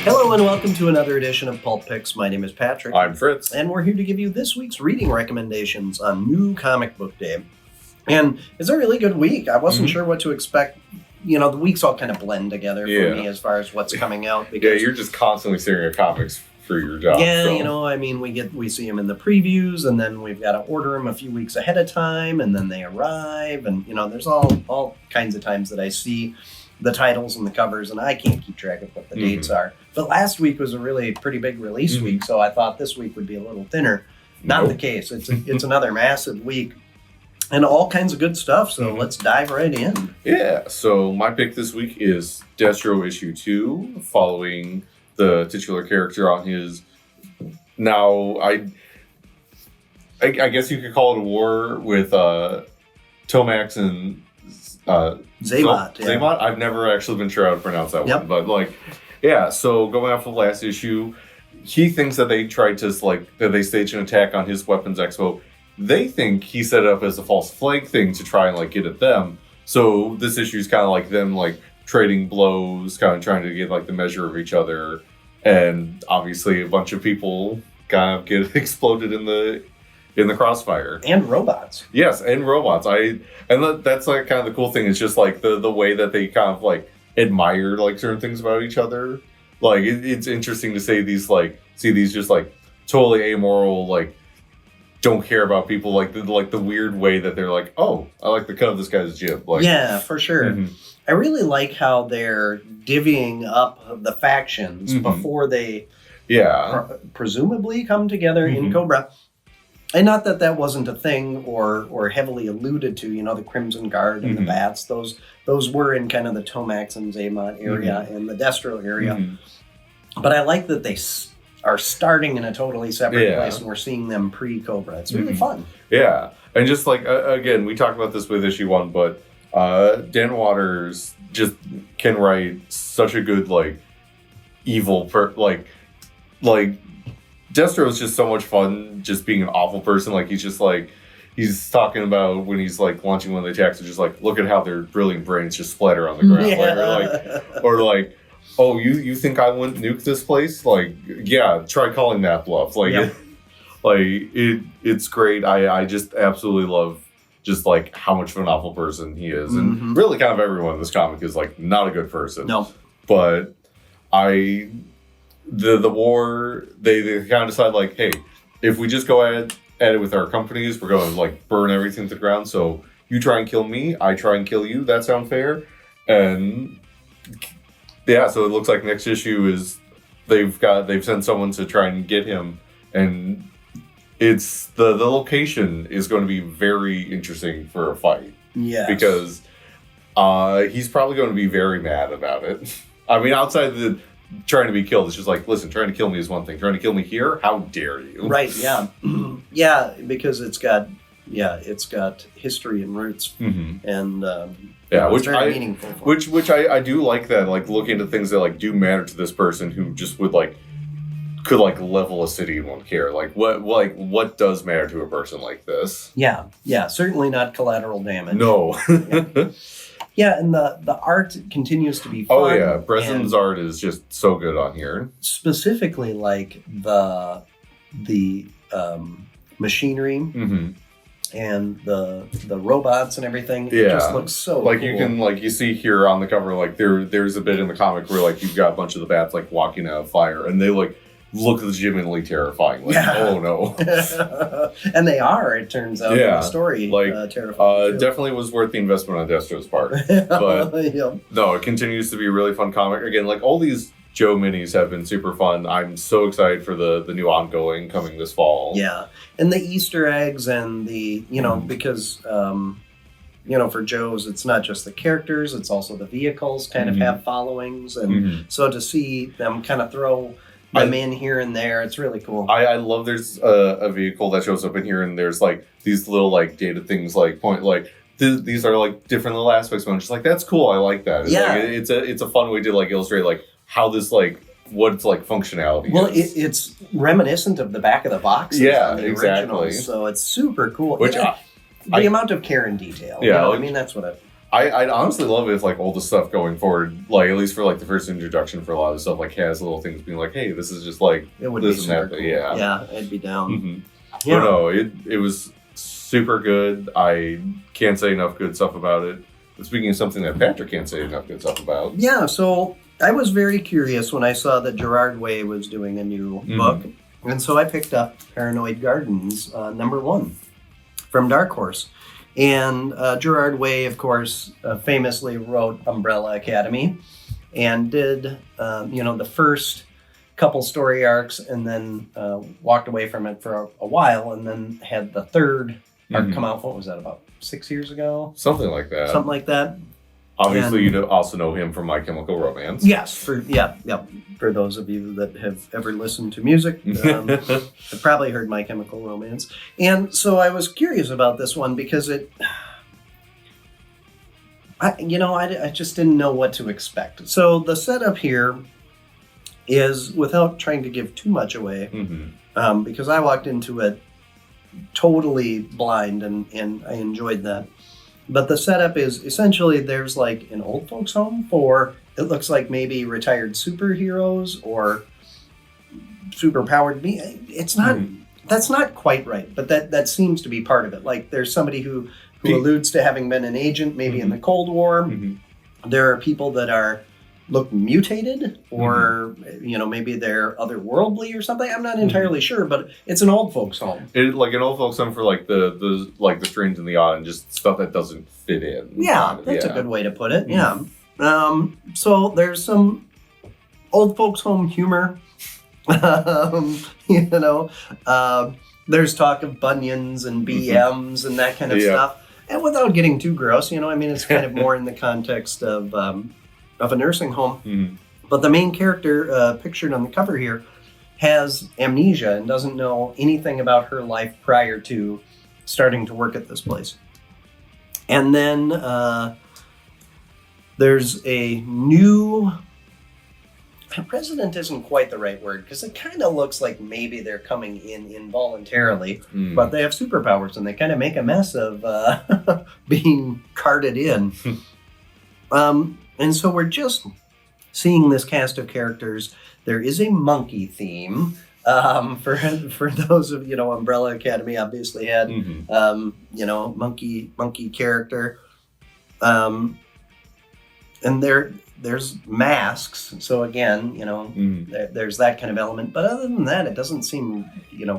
Hello and welcome to another edition of Pulp Picks. My name is Patrick. I'm Fritz. And we're here to give you this week's reading recommendations on New Comic Book Day. And it's a really good week. I wasn't sure what to expect. You know, the weeks all kind of blend together for me as far as what's coming out. Because you're just constantly staring at comics for your job. Yeah, so. you know, I mean, we see them in the previews, and then we've got to order them a few weeks ahead of time, and then they arrive. And, you know, there's all kinds of times that I see the titles and the covers, and I can't keep track of what the dates are. But last week was a really pretty big release week, so I thought this week would be a little thinner. Not the case. It's another massive week, and all kinds of good stuff, so let's dive right in. Yeah, so my pick this week is Destro issue 2, following the titular character on his... Now, I guess you could call it a war with Tomax and... Zaymot. Zaymot? I've never actually been sure how to pronounce that one. But, so going off of the last issue, he thinks that they tried to, that they staged an attack on his weapons expo. They think he set it up as a false flag thing to try and, get at them. So this issue is kind of like them, trading blows, kind of trying to get, the measure of each other. And obviously a bunch of people kind of get exploded in the crossfire. And robots. Yes, and robots. That's kind of the cool thing. It's just the way that they kind of admire certain things about each other. It's interesting to say these see these just totally amoral don't care about people the weird way that they're oh, I like the cut of this guy's jib. Yeah, for sure. I really like how they're divvying up the factions before they presumably come together in Cobra. And not that that wasn't a thing or heavily alluded to, the Crimson Guard and the Bats. Those were in kind of the Tomax and Zaymot area and the Destro area. But I like that they are starting in a totally separate place and we're seeing them pre-Cobra. It's really fun. Yeah. And just again, we talked about this with issue 1, but Dan Watters just can write such a good, evil, Destro is just so much fun just being an awful person. He's just he's talking about when he's launching one of the attacks, just look at how their brilliant brains just splatter on the ground. Or oh, you think I wouldn't nuke this place? Yeah, try calling that bluff. It's great. I just absolutely love just how much of an awful person he is. And really kind of everyone in this comic is not a good person. No. But the war, they kind of decide hey, if we just go at it with our companies, we're going to burn everything to the ground. So you try and kill me, I try and kill you. That sound fair? And yeah, so it looks like next issue is they've sent someone to try and get him, and it's the location is going to be very interesting for a fight. Yeah, because he's probably going to be very mad about it. I mean, outside the trying to be killed, it's just listen, trying to kill me is one thing. Trying to kill me here, how dare you? Right? Yeah, yeah, because it's got history and roots, and which very meaningful. Which I do like that. Looking into things that do matter to this person who just would could level a city and won't care. What does matter to a person like this? Yeah, certainly not collateral damage. No. Yeah, and the art continues to be fun. Oh yeah, Breslin's art is just so good on here. Specifically, the machinery and the robots and everything. It just looks so cool. You can you see here on the cover, there's a bit in the comic where you've got a bunch of the bats walking out of fire, and they look legitimately terrifying. Oh no. And they are, it turns out, in the story. Terrifying. Definitely was worth the investment on Destro's part. But no, it continues to be a really fun comic. Again, all these Joe minis have been super fun. I'm so excited for the new ongoing coming this fall. Yeah. And the Easter eggs and the, because for Joe's, it's not just the characters, it's also the vehicles kind of have followings. And so to see them kind of throw them in here and there, it's really cool. I love there's a vehicle that shows up in here, and there's these little data things these are different little aspects of it. I'm just that's cool. I like that. It's it's a fun way to illustrate how this what its functionality is. It's reminiscent of the back of the boxes. Yeah, on the exactly. Originals, so it's super cool. Which the amount of care and detail. I mean, that's what I'd honestly love it if like all the stuff going forward, like at least for like the first introduction for a lot of stuff, like has little things being like, hey, this is just like it would this be and that. cool. Yeah. Yeah, I'd be down. Mm-hmm. Yeah. But no, it was super good. I can't say enough good stuff about it. But speaking of something that Patrick can't say enough good stuff about. Yeah, so I was very curious when I saw that Gerard Way was doing a new book. And so I picked up Paranoid Gardens, #1 from Dark Horse. And Gerard Way, of course, famously wrote Umbrella Academy and did, the first couple story arcs and then walked away from it for a while and then had the third arc come out. What was that, about 6 years ago? Something like that. Something like that. Obviously, you also know him from My Chemical Romance. Yes, for those of you that have ever listened to music, have probably heard My Chemical Romance. And so I was curious about this one because I just didn't know what to expect. So the setup here is, without trying to give too much away, because I walked into it totally blind and I enjoyed that. But the setup is essentially there's like an old folks home for, it looks like maybe retired superheroes or superpowered it's not, that's not quite right, but that seems to be part of it. Like there's somebody who alludes to having been an agent maybe in the Cold War. There are people that look mutated or, maybe they're otherworldly or something. I'm not entirely sure, but it's an old folks home. It's like an old folks home for like the strange and the odd and just stuff that doesn't fit in. Yeah, that's a good way to put it. Yeah. So there's some old folks home humor. There's talk of bunions and BMs and that kind of stuff. And without getting too gross, it's kind of more in the context of a nursing home. But the main character pictured on the cover here has amnesia and doesn't know anything about her life prior to starting to work at this place. And then there's a new... President isn't quite the right word, because it kind of looks like maybe they're coming in involuntarily, but they have superpowers and they kind of make a mess of being carted in. And so we're just seeing this cast of characters. There is a monkey theme. For those of, Umbrella Academy obviously had, monkey character. And there's masks. So again, there's that kind of element. But other than that, it doesn't seem,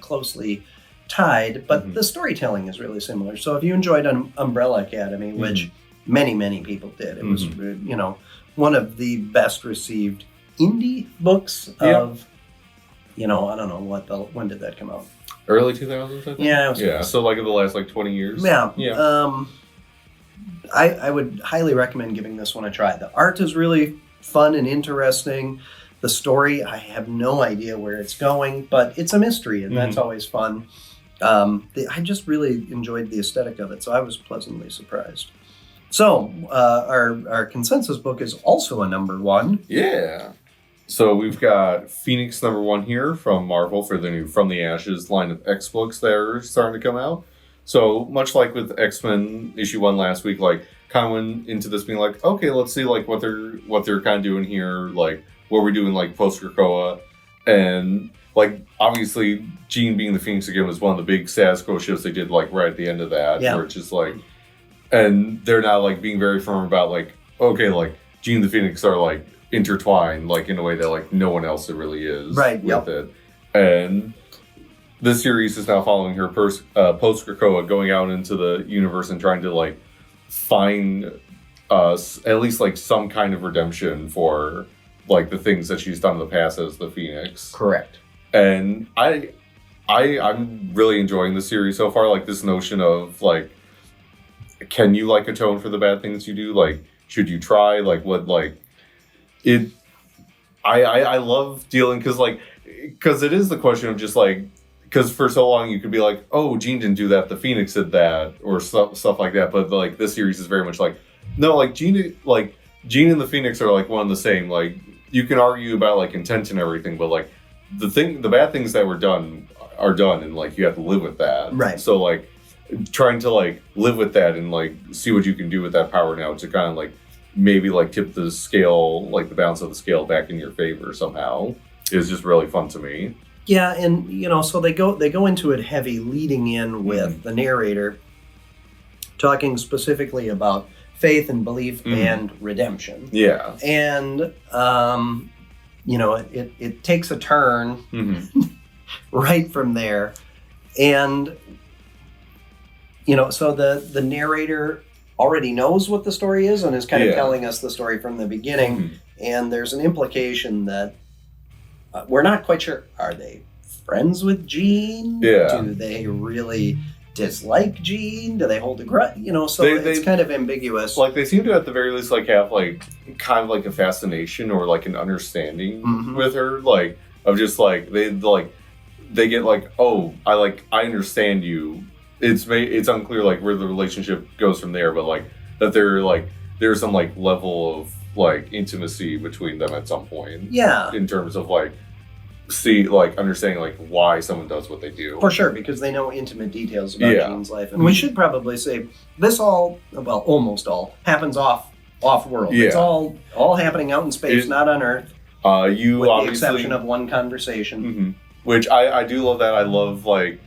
closely tied. But the storytelling is really similar. So if you enjoyed Umbrella Academy, which many, many people did, it was, one of the best received indie books of, I don't know, when did that come out? Early 2000s, I think? Yeah. So like in the last 20 years? Yeah. I would highly recommend giving this one a try. The art is really fun and interesting. The story, I have no idea where it's going, but it's a mystery, and that's always fun. I just really enjoyed the aesthetic of it, so I was pleasantly surprised. So, our consensus book is also a #1. Yeah. So we've got Phoenix #1 here from Marvel for the new From the Ashes line of X books that are starting to come out. So much like with X-Men issue 1 last week, like kind of went into this being like, okay, let's see like what they're kind of doing here, like what we're doing like post Krakoa, and like obviously Jean being the Phoenix again was one of the big status quo shifts they did like right at the end of that, where it's just like, and they're now like being very firm about like, okay, like Jean and the Phoenix are like intertwined like in a way that like no one else really is with it, and this series is now following her post Krakoa going out into the universe and trying to like find at least like some kind of redemption for like the things that she's done in the past as the Phoenix. Correct. And I'm really enjoying the series so far. Like this notion of like, can you like atone for the bad things you do? Like, should you try? Like what? Like it. I love dealing because it is the question of just like. Because for so long you could be like, oh, Jean didn't do that, the Phoenix did that, or stuff like that. But like this series is very much like, no, like Jean and the Phoenix are like one and the same. Like you can argue about like intent and everything, but like the bad things that were done are done, and like you have to live with that. Right. So like trying to like live with that and like see what you can do with that power now to kind of like maybe like tip the scale, like the balance of the scale back in your favor somehow is just really fun to me. Yeah, and so they go into it heavy, leading in with the narrator talking specifically about faith and belief and redemption. Yeah. And it takes a turn right from there. And so the narrator already knows what the story is and is kind of telling us the story from the beginning. And there's an implication that we're not quite sure. Are they friends with Jean? Yeah. Do they really dislike Jean? Do they hold a grudge? So it's kind of ambiguous. Like they seem to at the very least like have like kind of like a fascination or like an understanding with her, like of just like they get like, oh, I understand you. It's unclear like where the relationship goes from there, but like that there's some like level of like intimacy between them at some point. Yeah. In terms of like understanding like why someone does what they do. For sure, because they know intimate details about Jean's life. And we should probably say this almost all happens off world. Yeah. It's all happening out in space, not on Earth. With the exception of one conversation. Which I do love that. I love like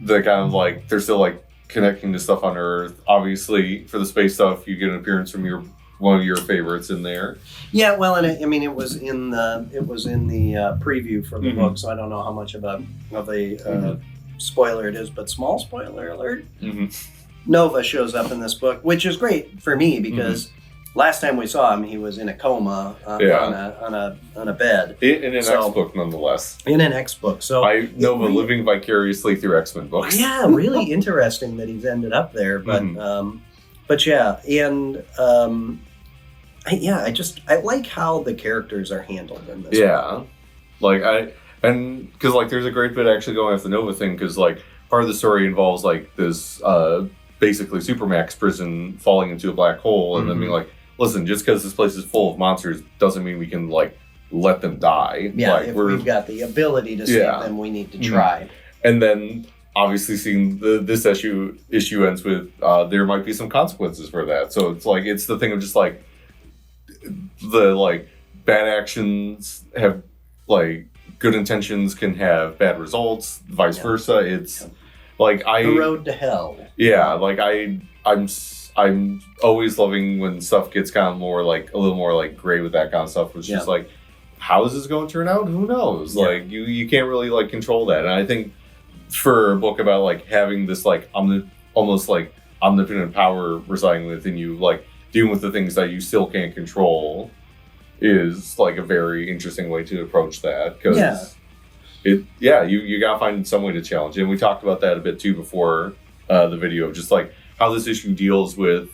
the kind of like they're still like connecting to stuff on Earth. Obviously for the space stuff you get an appearance from one of your favorites in there. Yeah, well, and it was in the preview for the book, so I don't know how much of a spoiler it is, but small spoiler alert. Nova shows up in this book, which is great for me because last time we saw him, he was in a coma on a bed. In an X-book, nonetheless. In an X-book. So Nova living vicariously through X-Men books. Yeah, really interesting that he's ended up there, but yeah, and I like how the characters are handled in this. Yeah, book. Because like there's a great bit actually going off the Nova thing because like part of the story involves like this basically Supermax prison falling into a black hole and then being like, listen, just because this place is full of monsters doesn't mean we can like let them die. Yeah, like, if we've got the ability to save them, we need to try. And then obviously seeing this issue ends with there might be some consequences for that. So it's like it's the thing of just like the like bad actions have like good intentions can have bad results, vice versa. It's like the road to hell. Yeah, like I'm always loving when stuff gets kind of more like a little more like gray with that kind of stuff. It's just like, how is this going to turn out? Who knows? Yeah. Like you can't really like control that. And I think for a book about like having this like almost like omnipotent power residing within you, like dealing with the things that you still can't control is like a very interesting way to approach that because you gotta find some way to challenge it. And we talked about that a bit too before the video of just like how this issue deals with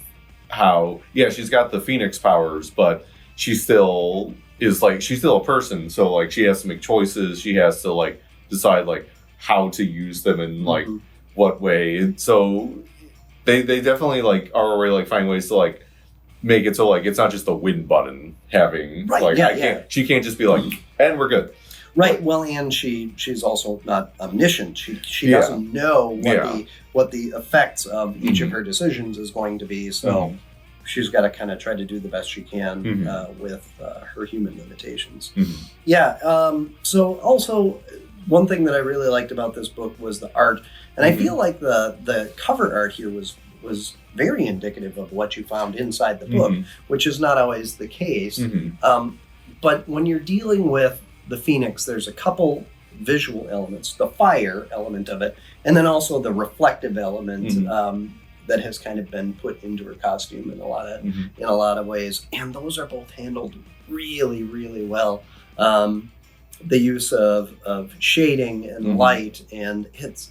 how she's got the Phoenix powers, but she's still a person, so like she has to make choices, she has to like decide like how to use them and like what way. And so they definitely like are already like find ways to like make it so like it's not just a win button having she can't just be like and we're good. Right. Well, and she's also not omniscient. She doesn't know what the effects of each of her decisions is going to be. So she's got to kind of try to do the best she can with her human limitations. So also one thing that I really liked about this book was the art, and I feel like the cover art here was very indicative of what you found inside the book, which is not always the case. But when you're dealing with the Phoenix, there's a couple visual elements, the fire element of it, and then also the reflective element that has kind of been put into her costume in a lot of ways. And those are both handled really, really well. The use of shading and light and it's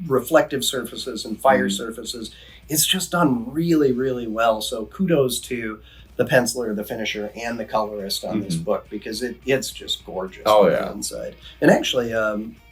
reflective surfaces and fire surfaces, it's just done really, really well. So kudos to the penciler, the finisher, and the colorist on this book because it's just gorgeous on the inside. And actually,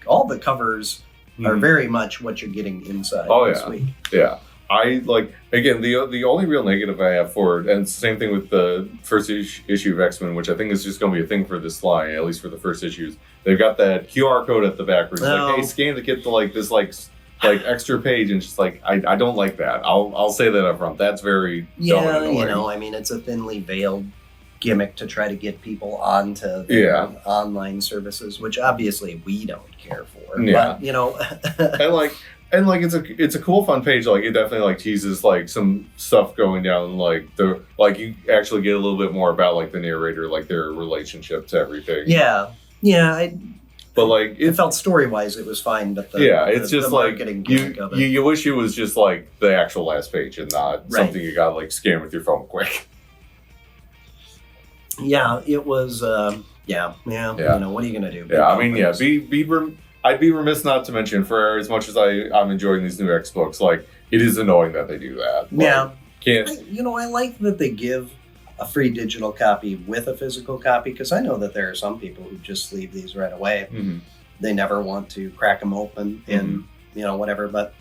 all the covers are very much what you're getting inside this week. Yeah. I like, again, the only real negative I have for it, and it's the same thing with the first issue of X-Men, which I think is just going to be a thing for this line, at least for the first issues. They've got that QR code at the back where it's like, hey, scan to get to like this like like extra page, and it's just like I don't like that. I'll say that up front. That's very dumb and annoying. I mean, it's a thinly veiled gimmick to try to get people onto their online services, which obviously we don't care for. Yeah. But, and it's a cool, fun page. Like it definitely like teases like some stuff going down. Like you actually get a little bit more about like the narrator, like their relationship to everything. Yeah. But like it felt story wise, it was fine. But it's just the like gimmick of it. You wish it was just like the actual last page and not something you got like scan with your phone quick. Yeah, it was. What are you gonna do? Yeah, I mean, I'd be remiss not to mention, for as much as I'm enjoying these new X books, like it is annoying that they do that. Like, I like that they give a free digital copy with a physical copy, because I know that there are some people who just leave these right away. Mm-hmm. They never want to crack them open and whatever. But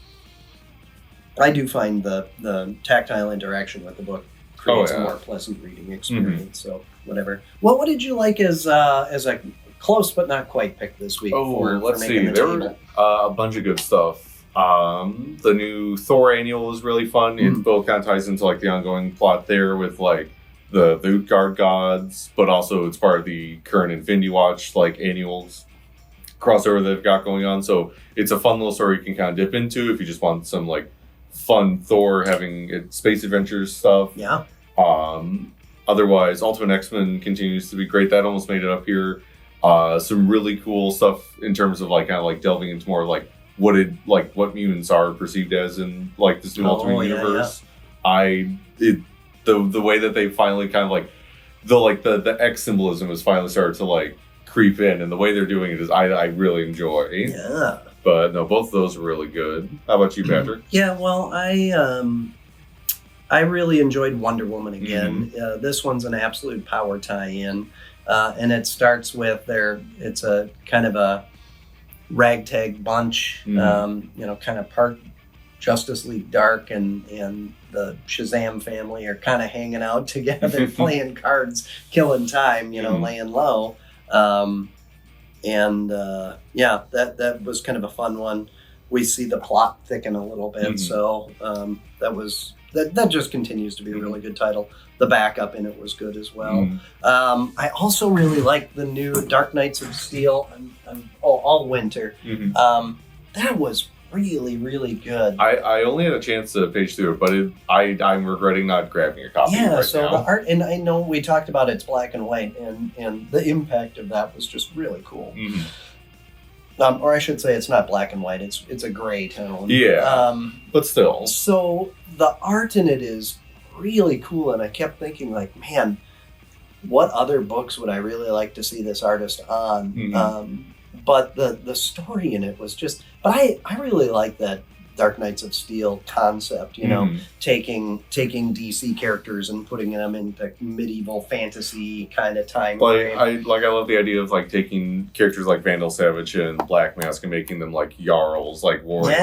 I do find the tactile interaction with the book creates a more pleasant reading experience. So whatever. What did you like as a close but not quite pick this week? Let's see. There were a bunch of good stuff. The new Thor annual was really fun. It both kind of ties into like the ongoing plot there with like the Utgard gods, but also it's part of the current Infinity Watch like annuals crossover they've got going on. So it's a fun little story you can kind of dip into if you just want some like fun Thor having space adventures stuff. Yeah. Otherwise, Ultimate X-Men continues to be great. That almost made it up here. Some really cool stuff in terms of like kind of like delving into more like what mutants are perceived as in like this new Ultimate universe. The way that they finally kind of like the X symbolism has finally started to like creep in, and the way they're doing it is I really enjoy. Yeah. But no, both of those are really good. How about you, Patrick? Yeah, well, I really enjoyed Wonder Woman again. This one's an absolute power tie-in, and it starts with it's a kind of a ragtag bunch, kind of part Justice League Dark and the Shazam family are kind of hanging out together, playing cards, killing time, laying low. That was kind of a fun one. We see the plot thicken a little bit, so that just continues to be a really good title. The backup in it was good as well. I also really like the new Dark Knights of Steel all winter. That was really, really good. I only had a chance to page through it, but I'm regretting not grabbing a copy now. The art, and I know we talked about it's black and white, and the impact of that was just really cool. Or I should say it's not black and white, it's a gray tone. Yeah, but still. So the art in it is really cool, and I kept thinking like, man, what other books would I really like to see this artist on? But the story in it was just, but I really like that Dark Knights of Steel concept, taking DC characters and putting them into medieval fantasy kind of time. I love the idea of like taking characters like Vandal Savage and Black Mask and making them like Jarls, like warring.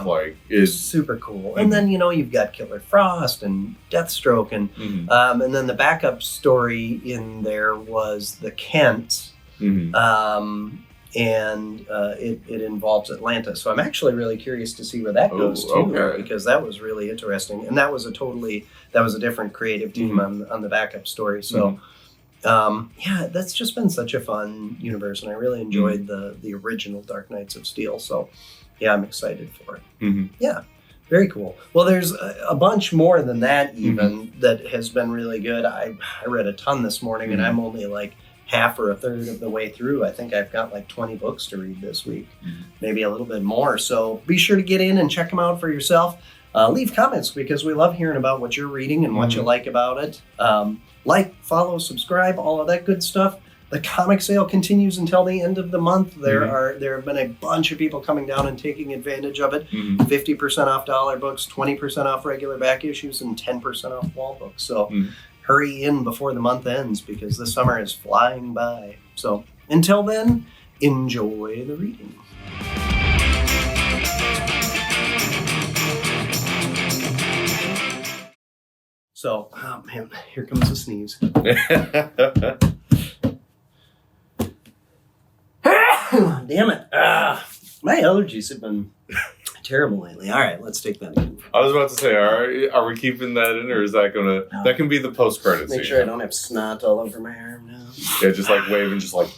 Like is super cool. And then you've got Killer Frost and Deathstroke, and then the backup story in there was the Kents. And it involves Atlanta. So I'm actually really curious to see where that goes too, because that was really interesting. And that was a different creative team on the backup story. So that's just been such a fun universe, and I really enjoyed the original Dark Knights of Steel. So yeah, I'm excited for it. Yeah, very cool. Well, there's a bunch more than that even that has been really good. I read a ton this morning, and I'm only like half or a third of the way through. I think I've got like 20 books to read this week, maybe a little bit more. So be sure to get in and check them out for yourself. Leave comments, because we love hearing about what you're reading and what you like about it. Like, follow, subscribe, all of that good stuff. The comic sale continues until the end of the month. There have been a bunch of people coming down and taking advantage of it. 50% off dollar books, 20% off regular back issues, and 10% off wall books. So hurry in before the month ends, because the summer is flying by. So until then, enjoy the reading. So, oh man, here comes the sneeze. Damn it. My allergies have been terrible lately. All right, let's take that in. I was about to say, are we keeping that in, or is that gonna? No. That can be the post credits. Make sure I don't have snot all over my arm now. Yeah, just like waving, just like.